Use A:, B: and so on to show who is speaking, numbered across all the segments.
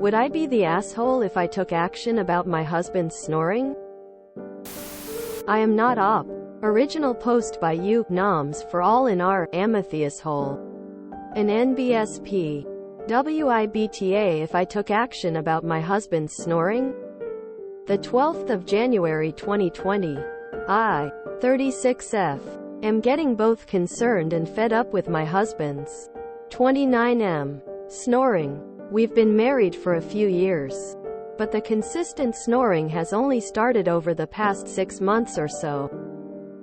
A: Would I be the asshole if I took action about my husband's snoring? I am not op. Original post by you, Noms for all in our Amethyst hole. An NBSP. WIBTA if I took action about my husband's snoring? The 12th of January 2020. I, 36F, am getting both concerned and fed up with my husband's 29M snoring. We've been married for a few years, but the consistent snoring has only started over the past 6 months or so.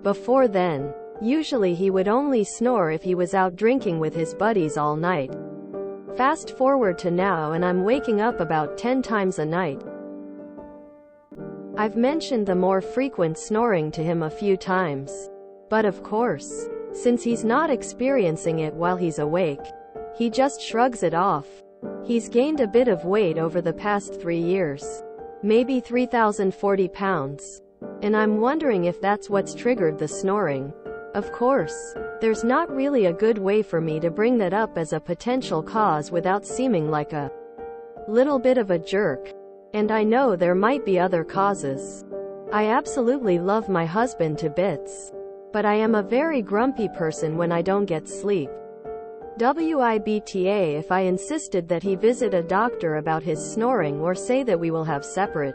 A: Before then, usually he would only snore if he was out drinking with his buddies all night. Fast forward to now and I'm waking up about 10 times a night. I've mentioned the more frequent snoring to him a few times. But of course, since he's not experiencing it while he's awake, he just shrugs it off. He's gained a bit of weight over the past 3 years. Maybe 3,040 pounds. And I'm wondering if that's what's triggered the snoring. Of course, there's not really a good way for me to bring that up as a potential cause without seeming like a little bit of a jerk. And I know there might be other causes. I absolutely love my husband to bits. But I am a very grumpy person when I don't get sleep. WIBTA if I insisted that he visit a doctor about his snoring or say that we will have separate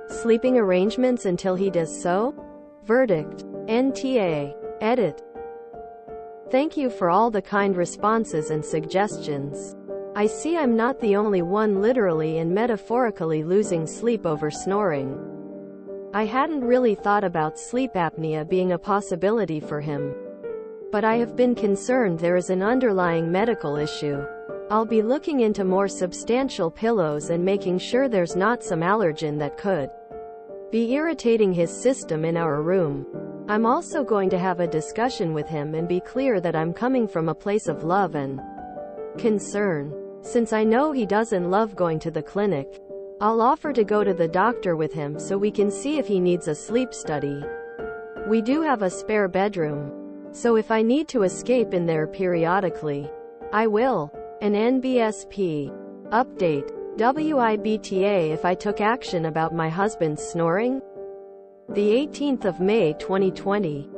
A: sleeping arrangements until he does so? Verdict. NTA. Edit. Thank you for all the kind responses and suggestions. I see I'm not the only one literally and metaphorically losing sleep over snoring. I hadn't really thought about sleep apnea being a possibility for him. But I have been concerned there is an underlying medical issue. I'll be looking into more substantial pillows and making sure there's not some allergen that could be irritating his system in our room. I'm also going to have a discussion with him and be clear that I'm coming from a place of love and concern. Since I know he doesn't love going to the clinic, I'll offer to go to the doctor with him so we can see if he needs a sleep study. We do have a spare bedroom, so if I need to escape in there periodically, I will. An NBSP. Update. WIBTA if I took action about my husband's snoring? The 18th of May 2020.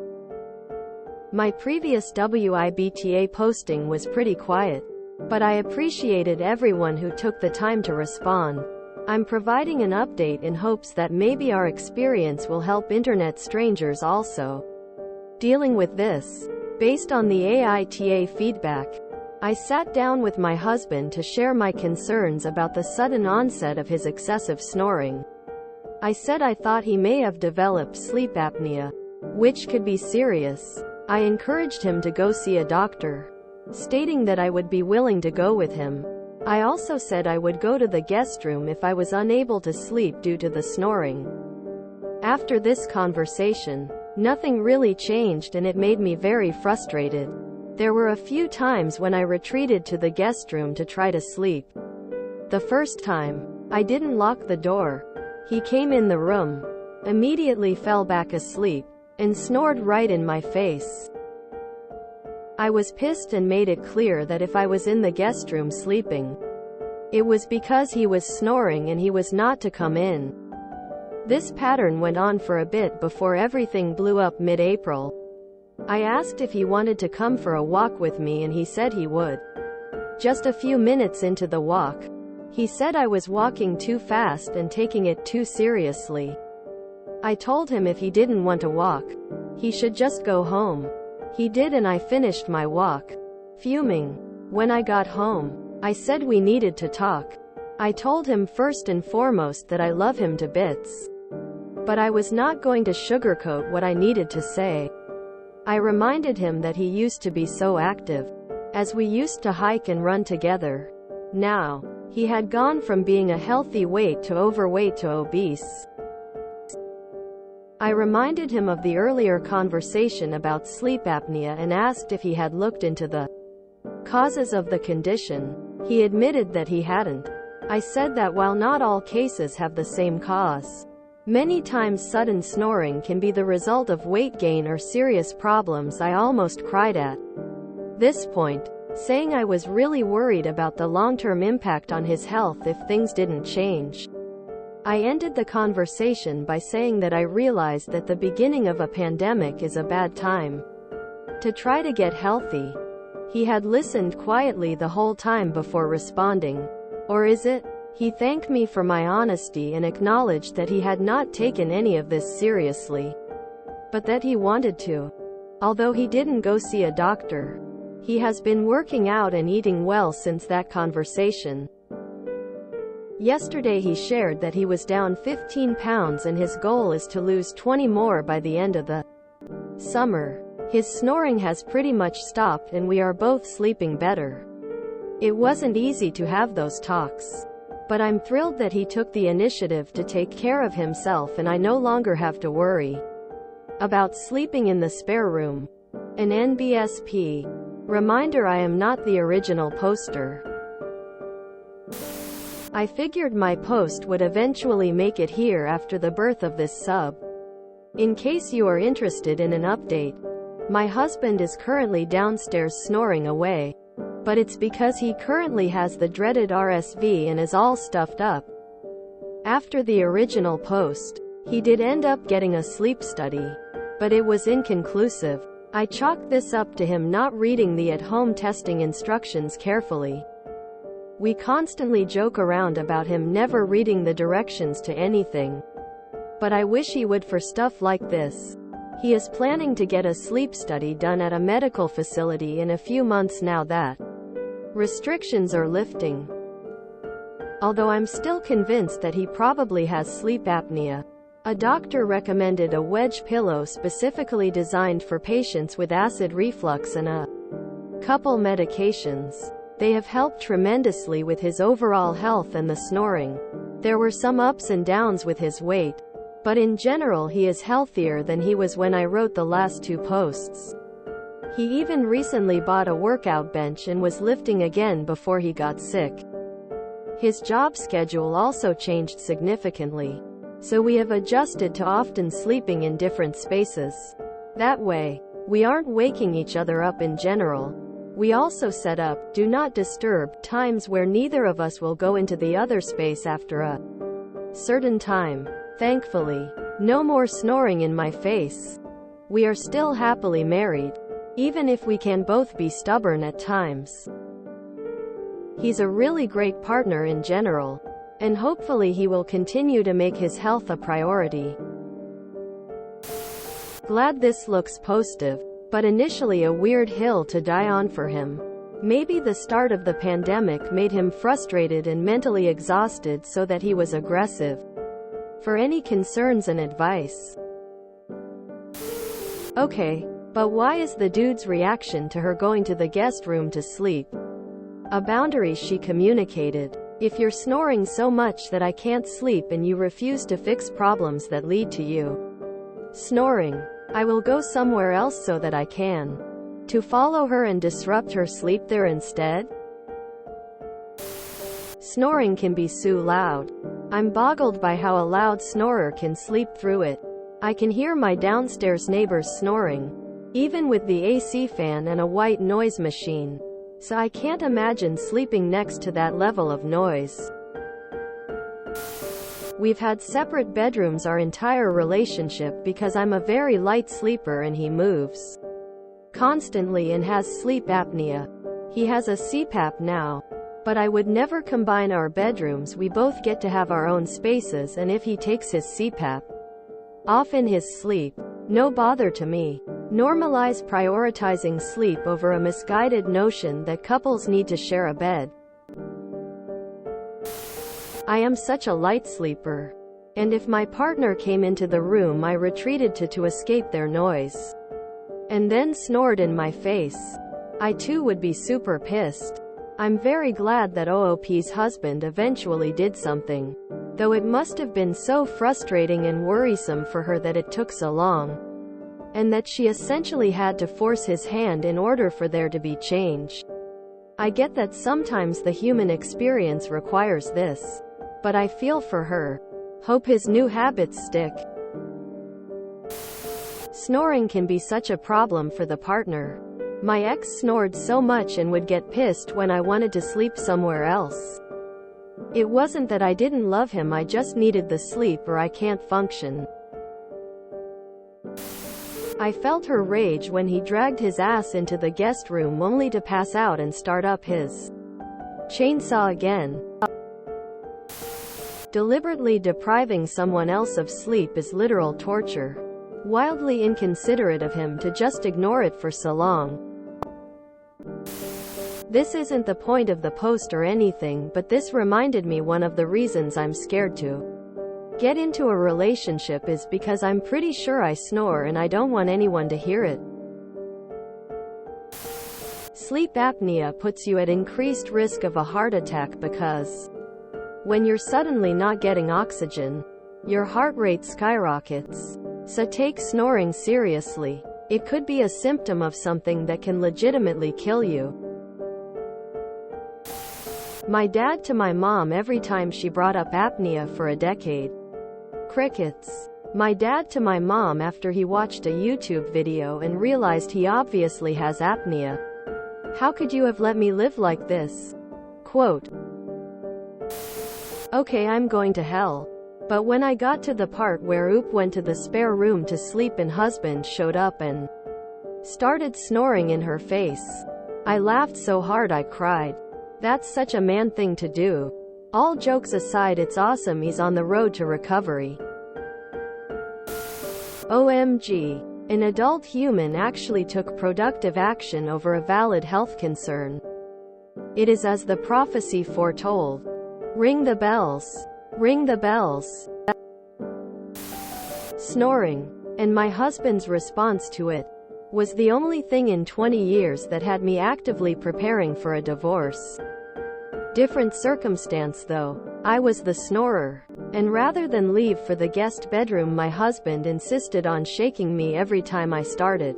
A: My previous WIBTA posting was pretty quiet, but I appreciated everyone who took the time to respond. I'm providing an update in hopes that maybe our experience will help internet strangers also dealing with this. Based on the AITA feedback, I sat down with my husband to share my concerns about the sudden onset of his excessive snoring. I said I thought he may have developed sleep apnea, which could be serious. I encouraged him to go see a doctor, stating that I would be willing to go with him. I also said I would go to the guest room if I was unable to sleep due to the snoring. After this conversation, nothing really changed and it made me very frustrated. There were a few times when I retreated to the guest room to try to sleep. The first time, I didn't lock the door. He came in the room, immediately fell back asleep, and snored right in my face. I was pissed and made it clear that if I was in the guest room sleeping, it was because he was snoring and he was not to come in. This pattern went on for a bit before everything blew up mid-April. I asked if he wanted to come for a walk with me and he said he would. Just a few minutes into the walk, he said I was walking too fast and taking it too seriously. I told him if he didn't want to walk, he should just go home. He did and I finished my walk, fuming. When I got home, I said we needed to talk. I told him first and foremost that I love him to bits. But I was not going to sugarcoat what I needed to say. I reminded him that he used to be so active, as we used to hike and run together. Now, he had gone from being a healthy weight to overweight to obese. I reminded him of the earlier conversation about sleep apnea and asked if he had looked into the causes of the condition. He admitted that he hadn't. I said that while not all cases have the same cause, many times sudden snoring can be the result of weight gain or serious problems. I almost cried at this point. saying I was really worried about the long-term impact on his health if things didn't change. I ended the conversation by saying that I realized that the beginning of a pandemic is a bad time to try to get healthy. He had listened quietly the whole time before responding. Or is it? He thanked me for my honesty and acknowledged that he had not taken any of this seriously, but that he wanted to. Although he didn't go see a doctor, he has been working out and eating well since that conversation. Yesterday he shared that he was down 15 pounds and his goal is to lose 20 more by the end of the summer. His snoring has pretty much stopped and we are both sleeping better. It wasn't easy to have those talks, but I'm thrilled that he took the initiative to take care of himself and I no longer have to worry about sleeping in the spare room. An NBSP reminder: I am not the original poster. I figured my post would eventually make it here after the birth of this sub. In case you are interested in an update, my husband is currently downstairs snoring away, but it's because he currently has the dreaded RSV and is all stuffed up. After the original post, he did end up getting a sleep study, but it was inconclusive. I chalked this up to him not reading the at-home testing instructions carefully. We constantly joke around about him never reading the directions to anything, but I wish he would for stuff like this. He is planning to get a sleep study done at a medical facility in a few months now that restrictions are lifting. Although I'm still convinced that he probably has sleep apnea. A doctor recommended a wedge pillow specifically designed for patients with acid reflux and a couple medications. They have helped tremendously with his overall health and the snoring. There were some ups and downs with his weight, but in general he is healthier than he was when I wrote the last two posts. He even recently bought a workout bench and was lifting again before he got sick. His job schedule also changed significantly, so we have adjusted to often sleeping in different spaces. That way, we aren't waking each other up in general. We also set up do not disturb times where neither of us will go into the other space after a certain time. Thankfully, no more snoring in my face. We are still happily married, even if we can both be stubborn at times. He's a really great partner in general, and hopefully he will continue to make his health a priority. Glad this looks positive, but initially a weird hill to die on for him. Maybe the start of the pandemic made him frustrated and mentally exhausted so that he was aggressive. For any concerns and advice. Okay, but why is the dude's reaction to her going to the guest room to sleep a boundary she communicated? If you're snoring so much that I can't sleep and you refuse to fix problems that lead to you snoring, I will go somewhere else so that I can. To follow her and disrupt her sleep there instead? Snoring can be so loud. I'm boggled by how a loud snorer can sleep through it. I can hear my downstairs neighbors snoring, even with the AC fan and a white noise machine. So I can't imagine sleeping next to that level of noise. We've had separate bedrooms our entire relationship because I'm a very light sleeper and he moves constantly and has sleep apnea. He has a CPAP now, but I would never combine our bedrooms. We both get to have our own spaces, and if he takes his CPAP off in his sleep, no bother to me. Normalize prioritizing sleep over a misguided notion that couples need to share a bed. I am such a light sleeper, and if my partner came into the room I retreated to escape their noise, and then snored in my face, I too would be super pissed. I'm very glad that OOP's husband eventually did something, though it must have been so frustrating and worrisome for her that it took so long, and that she essentially had to force his hand in order for there to be change. I get that sometimes the human experience requires this, but I feel for her. Hope his new habits stick. Snoring can be such a problem for the partner. My ex snored so much and would get pissed when I wanted to sleep somewhere else. It wasn't that I didn't love him, I just needed the sleep or I can't function. I felt her rage when he dragged his ass into the guest room only to pass out and start up his chainsaw again. Deliberately depriving someone else of sleep is literal torture. Wildly inconsiderate of him to just ignore it for so long. This isn't the point of the post or anything, but this reminded me one of the reasons I'm scared to get into a relationship is because I'm pretty sure I snore and I don't want anyone to hear it. Sleep apnea puts you at increased risk of a heart attack because when you're suddenly not getting oxygen, your heart rate skyrockets. So take snoring seriously. It could be a symptom of something that can legitimately kill you. My dad to my mom every time she brought up apnea for a decade. Crickets. My dad to my mom after he watched a YouTube video and realized he obviously has apnea. How could you have let me live like this? Quote. Okay, I'm going to hell. But when I got to the part where Oop went to the spare room to sleep and husband showed up and started snoring in her face, I laughed so hard I cried. That's such a man thing to do. All jokes aside, it's awesome he's on the road to recovery. OMG. An adult human actually took productive action over a valid health concern. It is as the prophecy foretold. Ring the bells. Ring the bells. Snoring, and my husband's response to it, was the only thing in 20 years that had me actively preparing for a divorce. Different circumstance though. I was the snorer. And rather than leave for the guest bedroom, my husband insisted on shaking me every time I started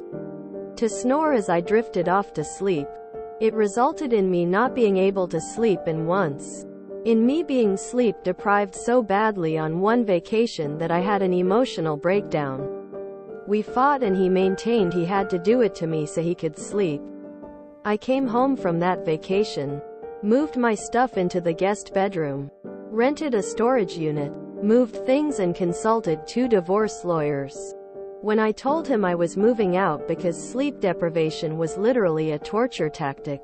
A: to snore as I drifted off to sleep. It resulted in me not being able to sleep, and once in me being sleep deprived so badly on one vacation that I had an emotional breakdown. We fought and he maintained he had to do it to me so he could sleep. I came home from that vacation, moved my stuff into the guest bedroom, rented a storage unit, moved things and consulted 2 divorce lawyers. When I told him I was moving out because sleep deprivation was literally a torture tactic,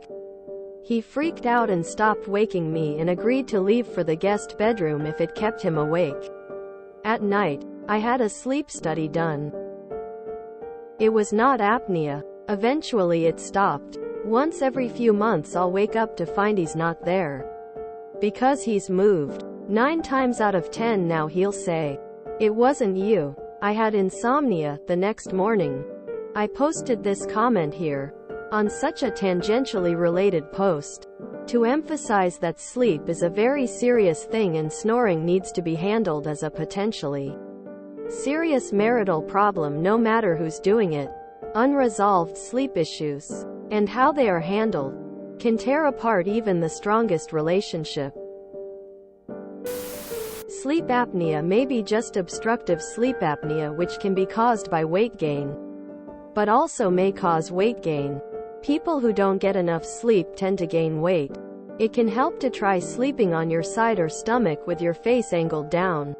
A: he freaked out and stopped waking me and agreed to leave for the guest bedroom if it kept him awake. At night, I had a sleep study done. It was not apnea. Eventually it stopped. Once every few months I'll wake up to find he's not there. Because he's moved. 9 times out of 10 now he'll say, "It wasn't you." I had insomnia the next morning. I posted this comment here, on such a tangentially related post, to emphasize that sleep is a very serious thing and snoring needs to be handled as a potentially serious marital problem no matter who's doing it. Unresolved sleep issues, and how they are handled, can tear apart even the strongest relationship. Sleep apnea may be just obstructive sleep apnea, which can be caused by weight gain, but also may cause weight gain. People who don't get enough sleep tend to gain weight. It can help to try sleeping on your side or stomach with your face angled down.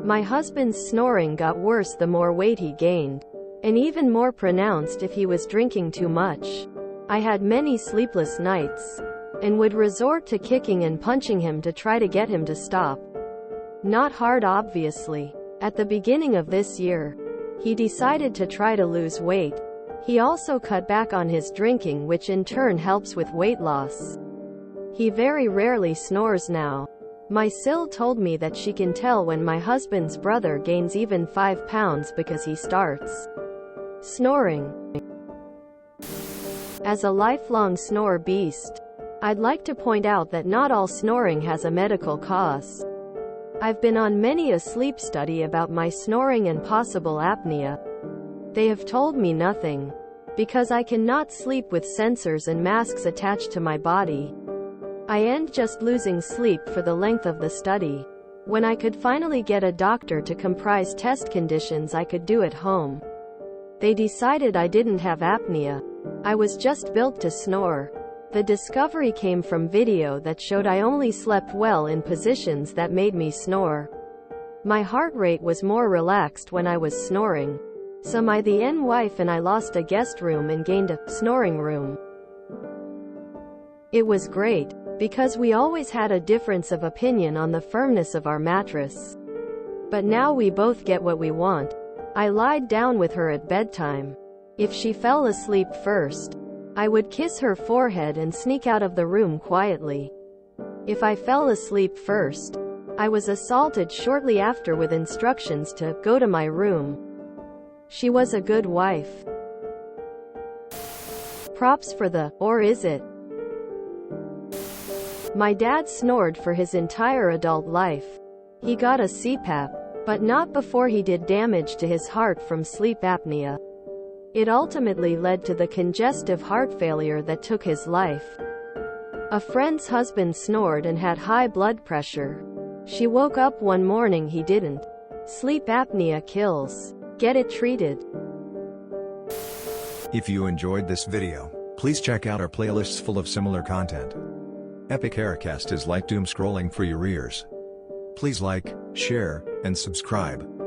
A: My husband's snoring got worse the more weight he gained, and even more pronounced if he was drinking too much. I had many sleepless nights, and would resort to kicking and punching him to try to get him to stop. Not hard, obviously. At the beginning of this year, he decided to try to lose weight. He also cut back on his drinking, which in turn helps with weight loss. He very rarely snores now. My Sil told me that she can tell when my husband's brother gains even 5 pounds because he starts snoring. As a lifelong snore beast, I'd like to point out that not all snoring has a medical cause. I've been on many a sleep study about my snoring and possible apnea. They have told me nothing, because I cannot sleep with sensors and masks attached to my body. I end just losing sleep for the length of the study. When I could finally get a doctor to comprise test conditions I could do at home, They decided I didn't have apnea. I was just built to snore. The discovery came from video that showed I only slept well in positions that made me snore. My heart rate was more relaxed when I was snoring. So my then wife and I lost a guest room and gained a snoring room. It was great, because we always had a difference of opinion on the firmness of our mattress. But now we both get what we want. I lied down with her at bedtime. If she fell asleep first, I would kiss her forehead and sneak out of the room quietly. If I fell asleep first, I was assaulted shortly after with instructions to go to my room. She was a good wife. Props for the, or is it? My dad snored for his entire adult life. He got a CPAP, but not before he did damage to his heart from sleep apnea. It ultimately led to the congestive heart failure that took his life. A friend's husband snored and had high blood pressure. She woke up one morning he didn't. Sleep apnea kills. Get it treated.
B: If you enjoyed this video, please check out our playlists full of similar content. Epic Aircast is like doom scrolling for your ears. Please like, share, and subscribe.